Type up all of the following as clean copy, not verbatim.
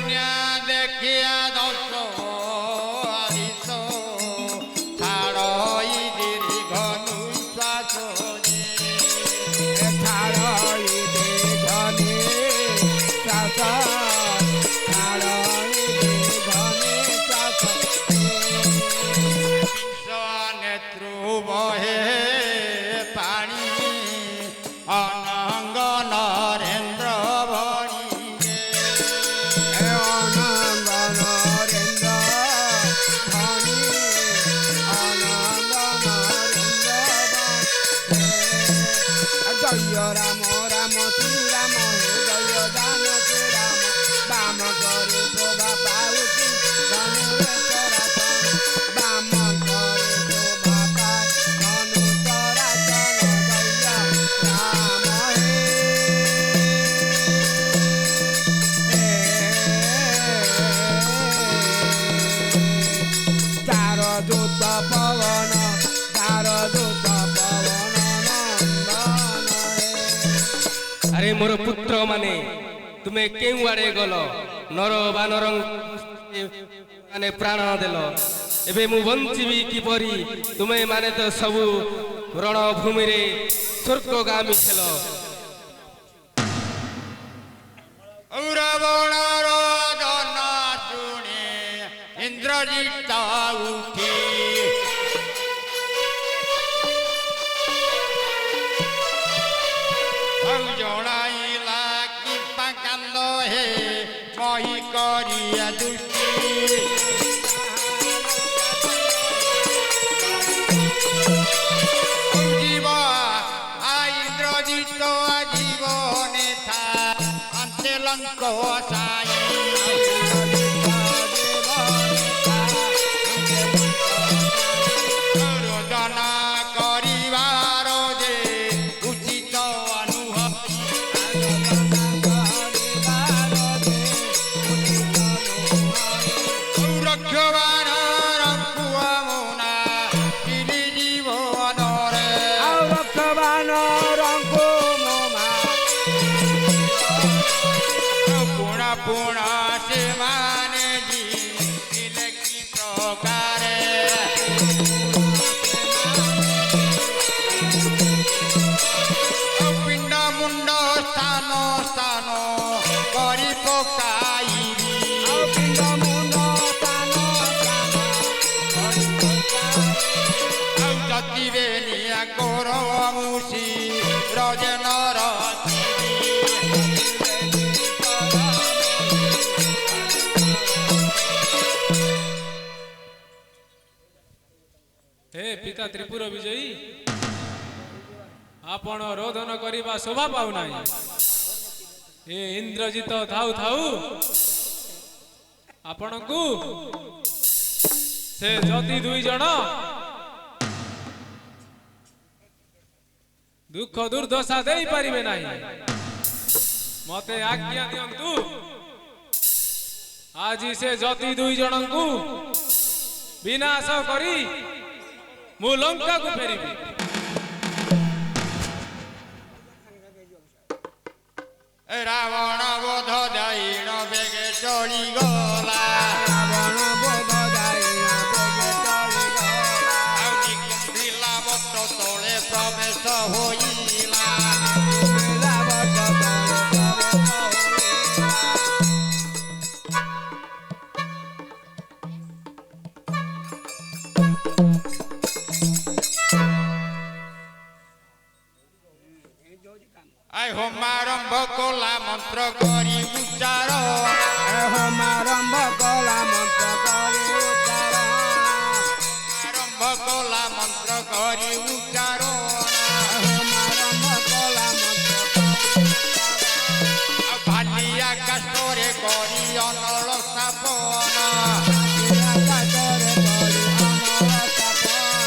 କନ୍ୟା ଦେଖିଆ ଦଶ ଆରିଷ ଛାଡ଼ ଦୀର୍ଘ ନିଶ୍ୱାସ ଛାଡ଼ ଦୀର୍ଘ ନିଶ୍ୱାସ ଛାଡ଼ ଦୀର୍ଘ ନିଶ୍ୱାସ ନେତ୍ରୁ ବହେ ପାଣି ଅନଙ୍ଗ ନରେନ୍ଦ୍ର ଭଣୀ ଅନଙ୍ଗ ନରେନ୍ଦ୍ର ଧଣୀ ଅନଙ୍ଗ ନରେନ୍ଦ୍ର ଜୟ ରାମ ରାମ ଶ୍ରୀରାମ ହେ ଜୟ ଜାନକୀ ରାମ ବାମ କରି ଶୋଭା ପାଉଛି ଧନୁରେ ଚରାଚର ବାମ କରି ଶୋଭା ପାଏ ଧନୁ ଚରାଚର ଜୟ ରାମ ଚାର ଦୂତ ପବନ ଚାର ଦୂତ ପବନ ନନ୍ଦନ ଆରେ ମୋର ପୁତ୍ର ମାନେ ତୁମେ କେଉଁ ଆଡ଼େ ଗଲ ନର ବାନର ମାନେ ପ୍ରାଣ ଦେଲ ଏବେ ମୁଁ ବଞ୍ଚିବି କିପରି ତୁମେ ମାନେ ତ ସବୁ ରଣଭୂମିରେ ସ୍ୱର୍ଗଗାମୀ ଥିଲ ରାବଣର ଜନ ଶୁଣି ଇନ୍ଦ୍ରଜିତ ଉଠି ଜଣାଇଲା କିମ୍ପା କାନ୍ଦ ହେ ମହି କରିଆ ଦୃଷ୍ଟି জীব ইন্দ্রজিত জীবনে থা অন্তে লঙ্ক সাই রোদনা করিবার যে উচিত অনুভূতি রক্ষবান রঙ্কুয়ামুনা পিলি জীবনরে ରକ୍ଷବାନ ରଙ୍କୁ ମୋମା পুণ পুণ ସେମାନେ ଜିଲେ କି ପ୍ରକାରେ ପିଣ୍ଡ ମୁଣ୍ଡ ସ୍ଥାନ ସ୍ଥାନ କରି ପକାଇବି ପିଣ୍ଡ ମୁଣ୍ଡ ସ୍ଥାନ ସ୍ଥାନ ଆଉ ଯତିବେ ନିଆ କୋର ମୁସି ରଜନର हे पिता त्रिपुर विजयी आपण रोदन କରିବା ଶୋଭା ପାଉନାହିଁ ଏ ଇନ୍ଦ୍ରଜିତ ଥାଉ ଥାଉ ଆପଣଙ୍କୁ ସେ ଯତି ଦୁଇ ଜଣ ଦୁଃଖ ଦୁର୍ଦଶା ଦେଇପାରିବେ ନାହିଁ ମତେ ଆଜ୍ଞା ଦିଅନ୍ତୁ ଆଜି ସେ ଯତି ଦୁଇ ଜଣଙ୍କୁ ବିନାଶ କରି ମୁଁ ଲଙ୍କାକୁ ଫେରିବି ରାବଣ ବୋଧ ଦୈଣ ବେଗେ ଚଳିଗଲା ରାବଣ ବୋଧ ଦାଇଣ ବେଗେ ଚଳିଗଲା ଆଉ ନିକୁମ୍ଭିଲା ବଟ ତଳେ ପ୍ରବେଶ ହୋଇଲା ରାବଣ ତଳେ ପ୍ରବେଶ ଆଇ ହୋମାରମ୍ଭ କଲା ମନ୍ତ୍ର କରି ଉଚ୍ଚାର ହୋମାରମ୍ଭ କଲା ମନ୍ତ୍ର କରି ଉଚ୍ଚାରଣ ଆରମ୍ଭ କଲା ମନ୍ତ୍ର କରି ଉଚ୍ଚାର ହୋମାରମ୍ଭ କଲା ମନ୍ତ୍ର କରି ଆଉ ଭାଲି ଆକାଶରେ କରି ଅନଳ ସ୍ଥାପନ ଆକାଶରେ ପଡ଼ି ଅନଳ ସ୍ଥାପନ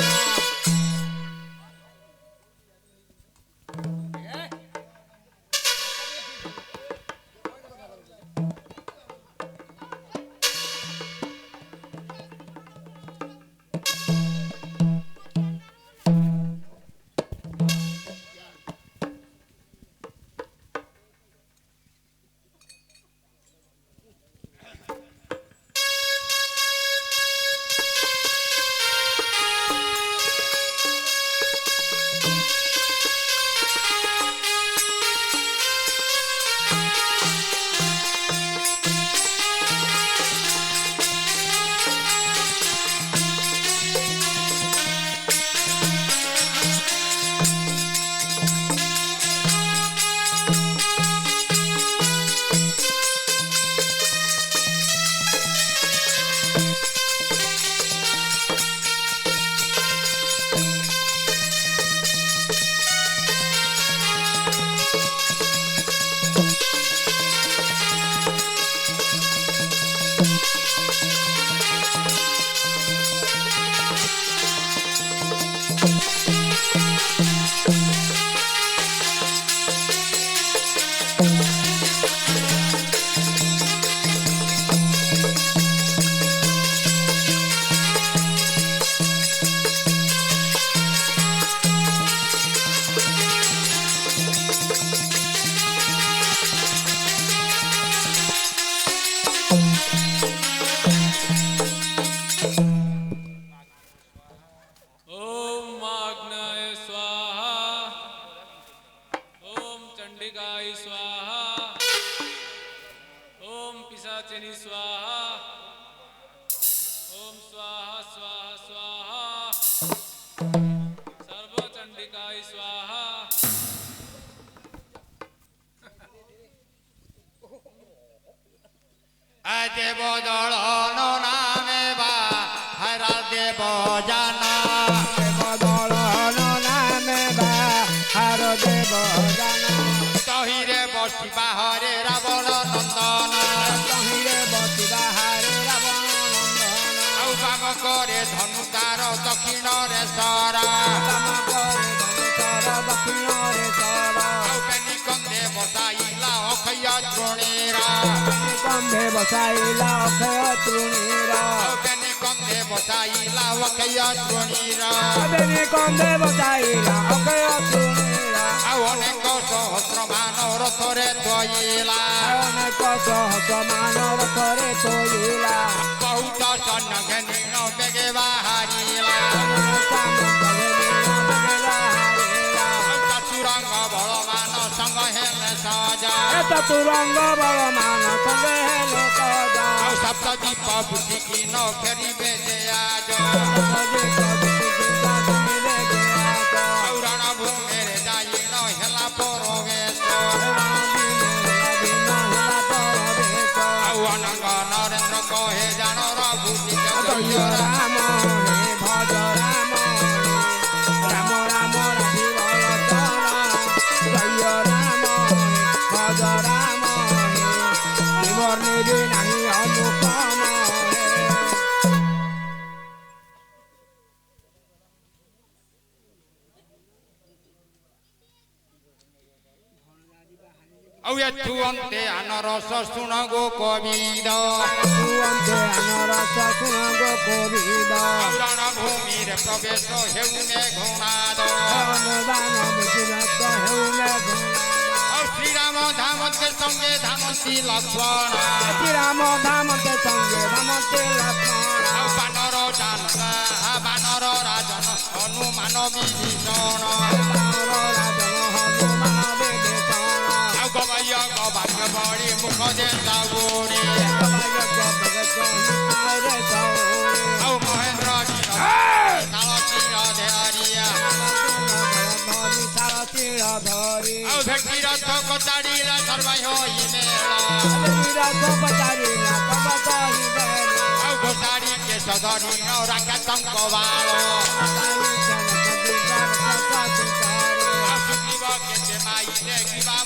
দেব দলন নামে বা হারা দেব জানা দেব দলন নামে বাহার দেব জানা তহিরে বসি বাহরে রাবণ নন্দন তহিরে বসিবা হারে রাবণ নন্দন ଆଉ ବାମ କରେ ଧନୁ ତାର ଦକ୍ଷିଣରେ ସରା କାମ করে ଧନୁଚର ଦକ୍ଷିଣରେ ସର ଆଉ ବେନି କନ୍ଦେ ବସାଇଲା ଅକ୍ଷୟ ଦ୍ରୋଣୀରା କମ୍ଭେ ବସାଇଲା ଅକ୍ଷୟ ତୃଣୀର ଆଉ ବେନି କନ୍ଦେ ବସାଇଲା ଅକ୍ଷୟ ଦ୍ରୋଣୀରା ବେନି କମ୍ଭେ ବସାଇଲା ଅକ୍ଷୟ ତୃଣୀର ଆଉ ଅନେକ ସହସ୍ର ମାନ ରଥରେ ଥୋଇଲା ଅନେକ ସହସ୍ର ମାନବ ଥରେ ତୋଳିଲା ବହୁତ ସୈନ୍ୟ ଘେନିଣ ବେଗେ ବାହାରିଲା ଆଉ ଚତୁରଙ୍ଗ ବଳମାନ ସଙ୍ଗ ହେଲେ ସଜା ଚତୁରଙ୍ଗ ବଳ ମାନ ସଙ୍ଗେ ହେଲେ ସଦା ଆଉ ସପ୍ତଦୀପ ବୁଝିକି ନ ଫେରିବେ ଯେ ଆଜ ଆଉ ରଣଭୂମିରେ ଯାଇ ନ ହେଲା ପରବେଶ ଆଉ ଅନଙ୍ଗ ନରେନ୍ଦ୍ର କହେ ଜାଣ ରଘୁଜି ଜୟ ରାମ ହେ ଭଜ ରାମ ରାମ ରାମ ରାଧିବ ଲୋଚନ ଜୟ ରାମ ହେ ଭଜ ରାମ ହେ ବର୍ଣ୍ଣିବି ନାହିଁ ଅନୁପମ ହେ ଆଉ ଏଠୁ ଅନ୍ତେ ଆନରସ ଶୁଣ ଗୋ କବିଦ ତୁଅନ୍ତେ ଆନରସ ଶୁଣ ଗୋ କୋବିଦ ଆଉ ରଣଭୂମିରେ ପ୍ରବେଶ ହେଉନେ ଘୁଣାଦ ଅନୁଦାନ ବୁଝିବାତ ହେଉନେ ଘୁଣାଦ ଆଉ ଶ୍ରୀରାମ ଧାମତେ ସଙ୍ଗେ ଧାମନ୍ତି ଲକ୍ଷ୍ମଣ ରାମ ଧାମତେ ସଙ୍ଗେ ଧାମତେ ଲକ୍ଷ୍ମଣ ଆଉ ବାନର ଜାନକା ବାନର ରାଜନ ହନୁମାନ ବିଭୀଷଣ ରାମର ରାଜନ ହନୁମାନ ବିଭୀଷଣ ଆଉ ଗବାୟ ଗବାକ୍ୟ ବଳି ମୁଖ ଦେଲା ଗୋଡ଼ି ଆଉ ମହେନ୍ଦ୍ର ଶାଳ ଚିର ଧରିଆ ଆଉ ଭେଟି ରଥ କଚାଡ଼ିଲା ସର୍ବାଇ ହୋଇ ମେଳ ଆଉ ଘୋଷାଡ଼ି କେଶ ଧରି ରାକ୍ଷସଙ୍କ ବାଳ ଆଉ ଶୁଣିବ କେତେ ମାଇଲେ କିବା